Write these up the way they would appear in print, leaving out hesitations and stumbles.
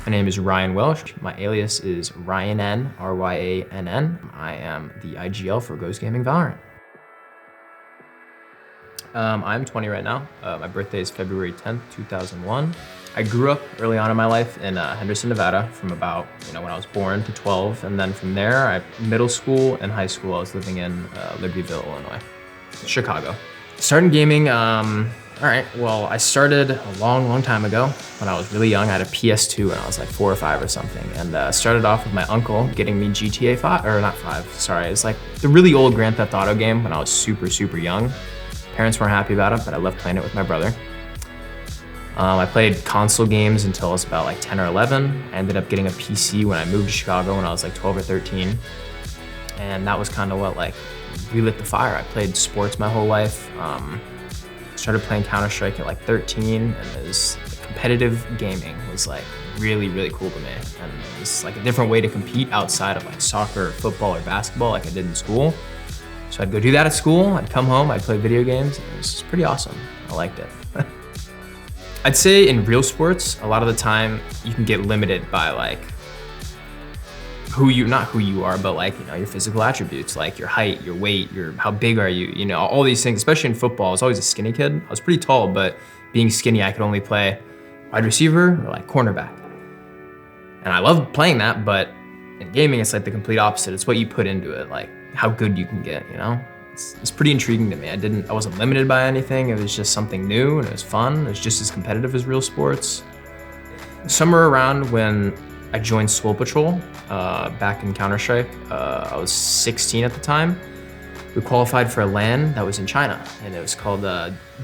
My name is Ryan Welsh. My alias is Ryann, R-Y-A-N-N. I am the IGL for Ghost Gaming Valorant. I'm 20 right now. My birthday is February 10th, 2001. I grew up early on in my life in Henderson, Nevada, from about when I was born to 12, and then from there, middle school and high school, I was living in Libertyville, Illinois, Chicago. Starting gaming, all right, well, I started a long time ago when I was really young. I had a PS2 when I was like 4 or 5 or something, and started off with my uncle getting me GTA 5, or not 5, sorry. It's like the really old Grand Theft Auto game when I was super young. Parents weren't happy about it, but I loved playing it with my brother. I played console games until I was about like 10 or 11. I ended up getting a PC when I moved to Chicago when I was like 12 or 13. And that was kind of what like relit the fire. I played sports my whole life. Started playing Counter-Strike at like 13, and it was competitive gaming was like really cool to me. And it was like a different way to compete outside of like soccer, football, or basketball like I did in school. So I'd go do that at school, I'd come home, I'd play video games, and it was pretty awesome. I liked it. I'd say in real sports, a lot of the time you can get limited by like not who you are, but like, your physical attributes, like your height, your weight, how big are you, all these things, especially in football. I was always a skinny kid. I was pretty tall, but being skinny, I could only play wide receiver or like cornerback. And I loved playing that, but in gaming, it's like the complete opposite. It's what you put into it, like how good you can get, It's pretty intriguing to me. I wasn't limited by anything. It was just something new and it was fun. It was just as competitive as real sports. Somewhere around when I joined Swole Patrol back in Counter-Strike. I was 16 at the time. We qualified for a LAN that was in China, and it was called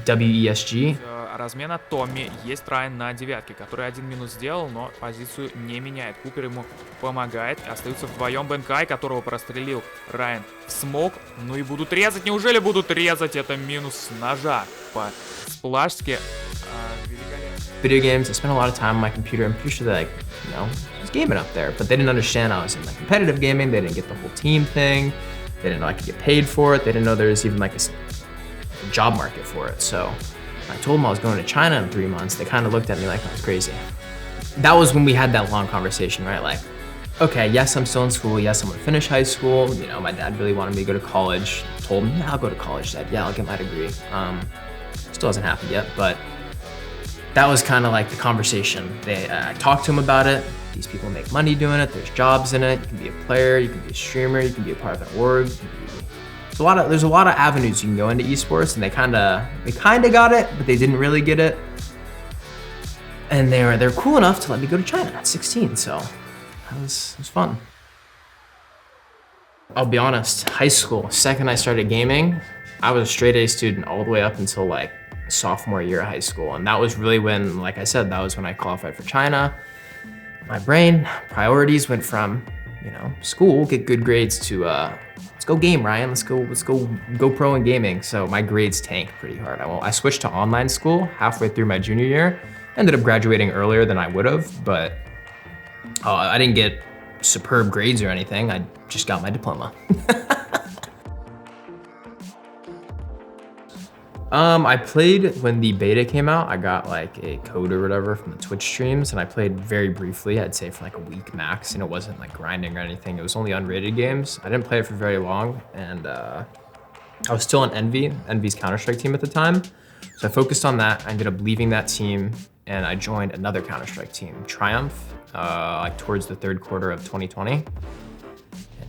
WESG. Размена Томми есть Райан на девятке, который один минус сделал, но позицию не меняет. Купер ему помогает. Остаются вдвоем Бенкай, которого прострелил Райан в смог. Ну и будут резать. Неужели будут резать? Это минус с ножа по сплашке. Video games, I spent a lot of time on my computer. I'm pretty sure that I was gaming up there, but they didn't understand I was in like competitive gaming. They didn't get the whole team thing. They didn't know I could get paid for it. They didn't know there was even like a job market for it. So I told them I was going to China in 3 months. They kind of looked at me like I was crazy. That was when we had that long conversation, right? Like, okay, yes, I'm still in school. Yes, I'm gonna finish high school. My dad really wanted me to go to college. I told him, yeah, I'll go to college, Dad. Yeah, I'll get my degree. Still hasn't happened yet, but that was kind of like the conversation. I talked to him about it. These people make money doing it. There's jobs in it. You can be a player. You can be a streamer. You can be a part of an org. There's a lot of avenues you can go into esports, and they kind of got it, but they didn't really get it. And they're cool enough to let me go to China at 16. So it was fun. I'll be honest. High school. Second I started gaming, I was a straight A student all the way up until like sophomore year of high school. And that was really when, like I said, that was when I qualified for China. My brain priorities went from, school, get good grades to, let's go game, Ryan. Let's go pro in gaming. So my grades tanked pretty hard. I switched to online school halfway through my junior year. Ended up graduating earlier than I would have, but I didn't get superb grades or anything. I just got my diploma. I played when the beta came out. I got like a code or whatever from the Twitch streams, and I played very briefly, I'd say for like a week max, and it wasn't like grinding or anything. It was only unrated games. I didn't play it for very long, and I was still on Envy's Counter-Strike team at the time. So I focused on that. I ended up leaving that team, and I joined another Counter-Strike team, Triumph, like towards the third quarter of 2020.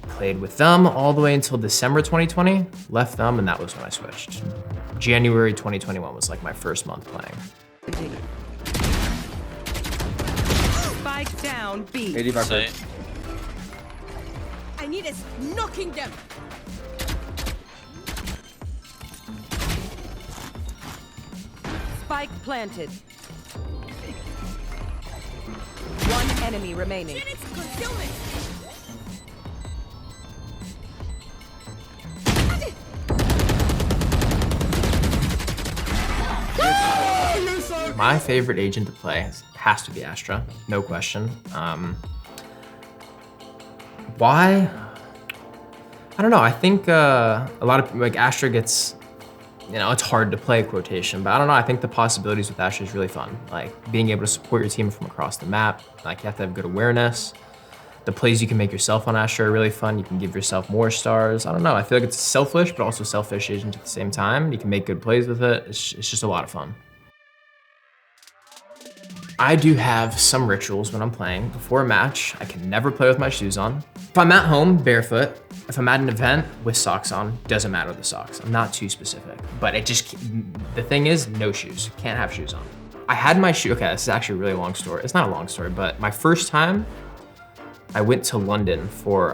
Played with them all the way until December 2020, left them, and that was when I switched. January 2021 was like my first month playing. Spike down, B. 85%. I need us knocking them. Spike planted. One enemy remaining. My favorite agent to play has to be Astra, no question. Why? I don't know. I think a lot of like Astra gets you know, it's hard to play quotation, but I don't know, I think the possibilities with Astra is really fun. Like being able to support your team from across the map, like you have to have good awareness. The plays you can make yourself on Astra are really fun. You can give yourself more stars. I don't know, I feel like it's selfish, but also selfish agent at the same time. You can make good plays with it. It's just a lot of fun. I do have some rituals when I'm playing. Before a match, I can never play with my shoes on. If I'm at home, barefoot. If I'm at an event with socks on, doesn't matter the socks. I'm not too specific, but the thing is, no shoes. Can't have shoes on. I had my shoe, okay, this is actually a really long story. It's not a long story, but my first time, I went to London for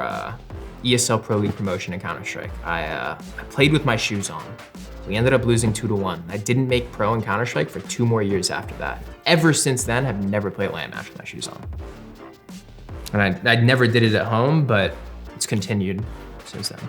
ESL Pro League promotion in Counter-Strike. I played with my shoes on. We ended up losing 2-1. I didn't make pro in Counter-Strike for 2 more years after that. Ever since then, I've never played a LAN match with my shoes on. And I never did it at home, but it's continued since then.